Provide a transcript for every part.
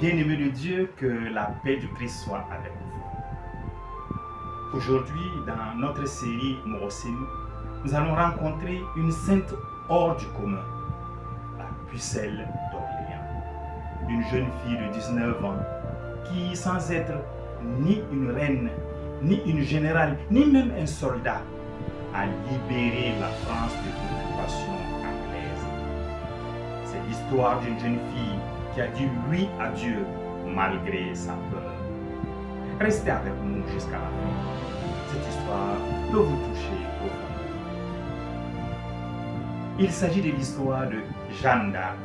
Bien-aimés de Dieu, que la paix du Christ soit avec vous. Aujourd'hui, dans notre série Morosim, nous allons rencontrer une sainte hors du commun, la Pucelle d'Orléans. Une jeune fille de 19 ans qui, sans être ni une reine, ni une générale, ni même un soldat, a libéré la France de l'occupation anglaise. C'est l'histoire d'une jeune fille qui a dit oui à Dieu malgré sa peur. Restez avec nous jusqu'à la fin. Cette histoire peut vous toucher profondément. Il s'agit de l'histoire de Jeanne d'Arc.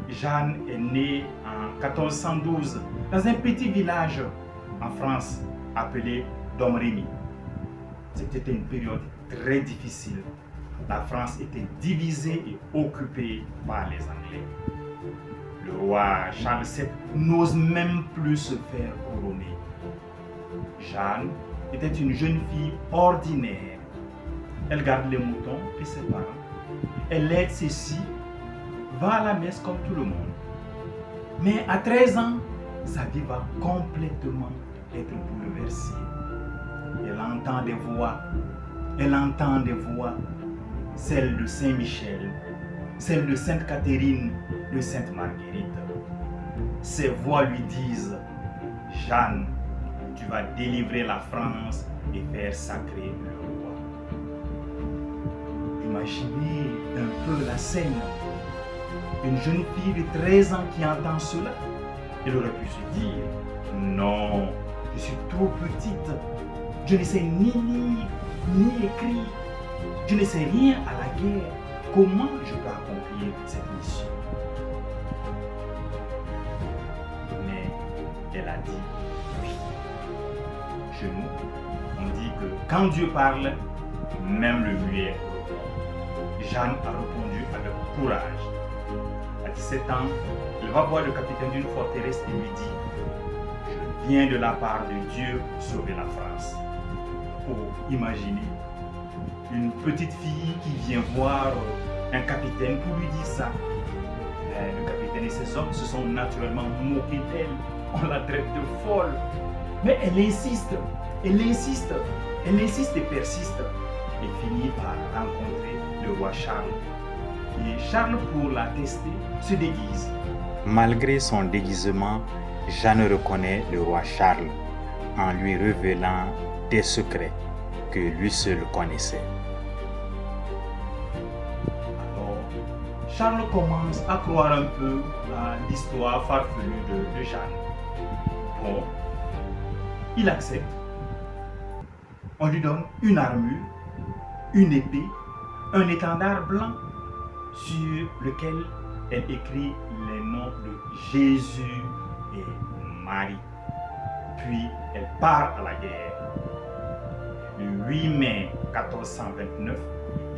Jeanne est née en 1412 dans un petit village en France appelé Domremy. C'était une période très difficile. La France était divisée et occupée par les Anglais. Le roi Charles VII n'ose même plus se faire couronner. Jeanne était une jeune fille ordinaire. Elle garde les moutons et ses parents. Elle aide ses filles, va à la messe comme tout le monde. Mais à 13 ans, sa vie va complètement être bouleversée. Elle entend des voix, celles de Saint-Michel, celles de Sainte Catherine, de Sainte Marguerite. Ces voix lui disent: Jeanne, tu vas délivrer la France et faire sacrer le roi. Imaginez un peu la scène. Une jeune fille de 13 ans qui entend cela, elle aurait pu se dire: non, je suis trop petite, je ne sais ni lire, ni écrire, je ne sais rien à la guerre, comment je peux accomplir cette mission? Mais elle a dit oui. Chez nous, on dit que quand Dieu parle, même le muet répond. Jeanne a répondu avec courage. À 17 ans, elle va voir le capitaine d'une forteresse et lui dit: je viens de la part de Dieu sauver la France. Oh, imaginez, une petite fille qui vient voir un capitaine pour lui dire ça. Le capitaine et ses hommes se sont naturellement moqués d'elle. On la traite de folle. Mais elle insiste et persiste. Et finit par rencontrer le roi Charles. Et Charles, pour la tester, se déguise. Malgré son déguisement, Jeanne reconnaît le roi Charles en lui révélant des secrets que lui seul connaissait. Alors, Charles commence à croire un peu à l'histoire farfelue de Jeanne. Bon, il accepte. On lui donne une armure, une épée, un étendard blanc sur lequel elle écrit les noms de Jésus et Marie. Puis elle part à la guerre. Le 8 mai 1429,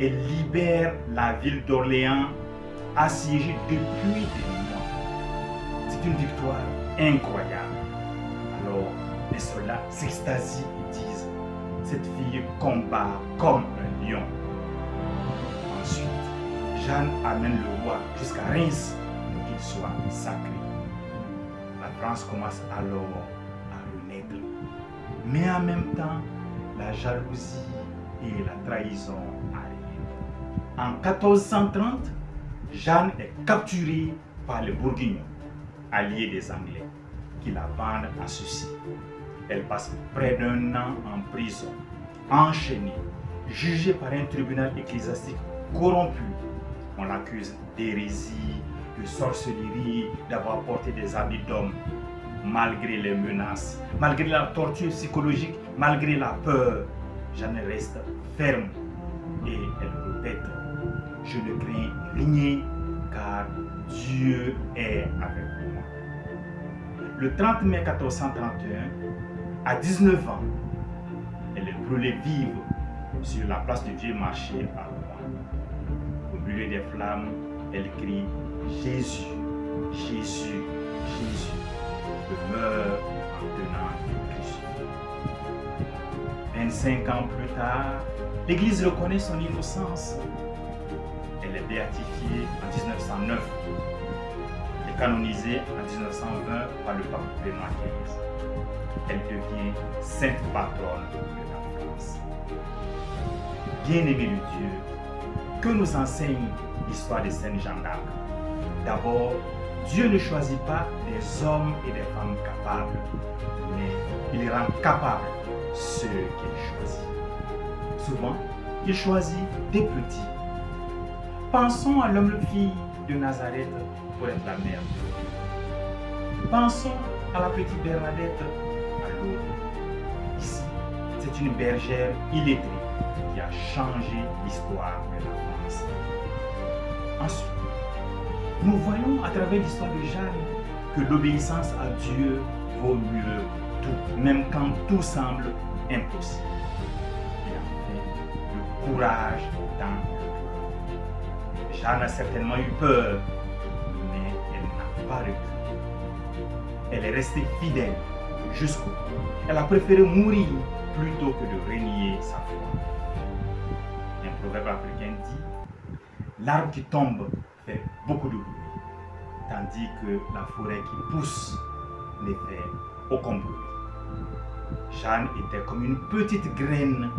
elle libère la ville d'Orléans, assiégée depuis des mois. C'est une victoire incroyable. Alors les soldats s'extasient et disent: cette fille combat comme un lion. Ensuite, Jeanne amène le roi jusqu'à Reims pour qu'il soit sacré. La France commence alors à renaître. Mais en même temps, la jalousie et la trahison arrivent. En 1430, Jeanne est capturée par les Bourguignons, alliés des Anglais, qui la vendent à ceux-ci. Elle passe près d'1 an en prison, enchaînée, jugée par un tribunal ecclésiastique corrompu. On l'accuse d'hérésie, de sorcellerie, d'avoir porté des habits d'homme. Malgré les menaces, malgré la torture psychologique, malgré la peur, Jeanne reste ferme et elle répète: je ne crains rien car Dieu est avec moi. Le 30 mai 1431, à 19 ans, elle est brûlée vive sur la place du Vieux Marché à Rouen. Au milieu des flammes, elle crie: Jésus, Jésus, Jésus. Je meurs en tenant le crucifix. 25 ans plus tard, l'Église reconnaît son innocence. Elle est béatifiée en 1909. Les Canonisée en 1920 par le pape Benoît XV, elle devient sainte patronne de la France. Bien-aimés de Dieu, que nous enseigne l'histoire de Sainte Jeanne d'Arc? D'abord, Dieu ne choisit pas des hommes et des femmes capables, mais il rend capables ceux qu'il choisit. Souvent, il choisit des petits. Pensons à l'homme-fille de Nazareth pour être la mère de Dieu. Pensons à la petite Bernadette à Lourdes. Ici, c'est une bergère illettrée qui a changé l'histoire de la France. Ensuite, nous voyons à travers l'histoire de Jeanne que l'obéissance à Dieu vaut mieux tout, même quand tout semble impossible. Il a fait le courage dans le cœur. Jeanne a certainement eu peur, mais elle n'a pas reculé. Elle est restée fidèle jusqu'au bout. Elle a préféré mourir plutôt que de renier sa foi. Un proverbe africain dit: l'arbre qui tombe fait beaucoup de bruit, tandis que la forêt qui pousse ne fait aucun bruit. Jeanne était comme une petite graine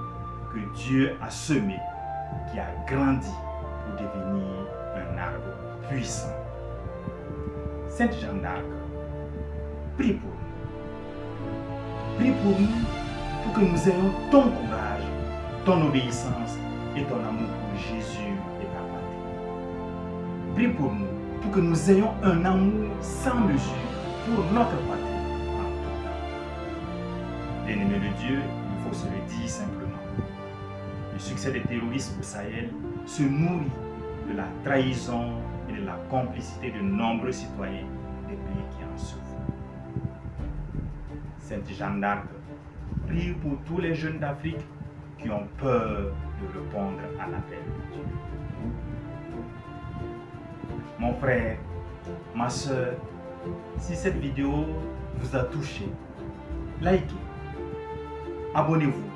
que Dieu a semée, qui a grandi pour devenir un arbre puissant. Sainte Jeanne d'Arc, prie pour nous. Prie pour nous pour que nous ayons ton courage, ton obéissance et ton amour pour Jésus et ta patrie. Prie pour nous pour que nous ayons un amour sans mesure pour notre patrie. Bien-aimés de Dieu, il faut se le dire simplement. Le succès des terroristes au Sahel se nourrit de la trahison et de la complicité de nombreux citoyens des pays qui en souffrent. Sainte Jeanne d'Arc, prie pour tous les jeunes d'Afrique qui ont peur de répondre à l'appel de Dieu. Mon frère, ma soeur, si cette vidéo vous a touché, likez, abonnez-vous,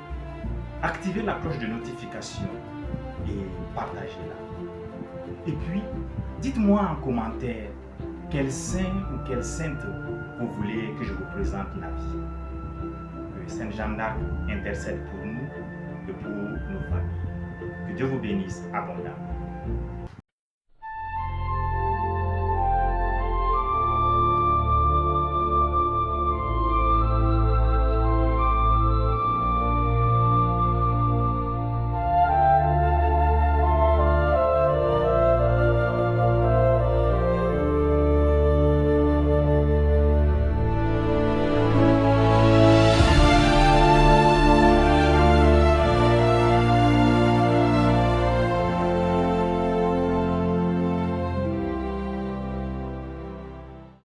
activez la cloche de notification et partagez-la. Et puis, dites-moi en commentaire quel saint ou quelle sainte vous voulez que je vous présente la vie. Que Sainte Jeanne d'Arc intercède pour nous et pour nos familles. Que Dieu vous bénisse abondamment.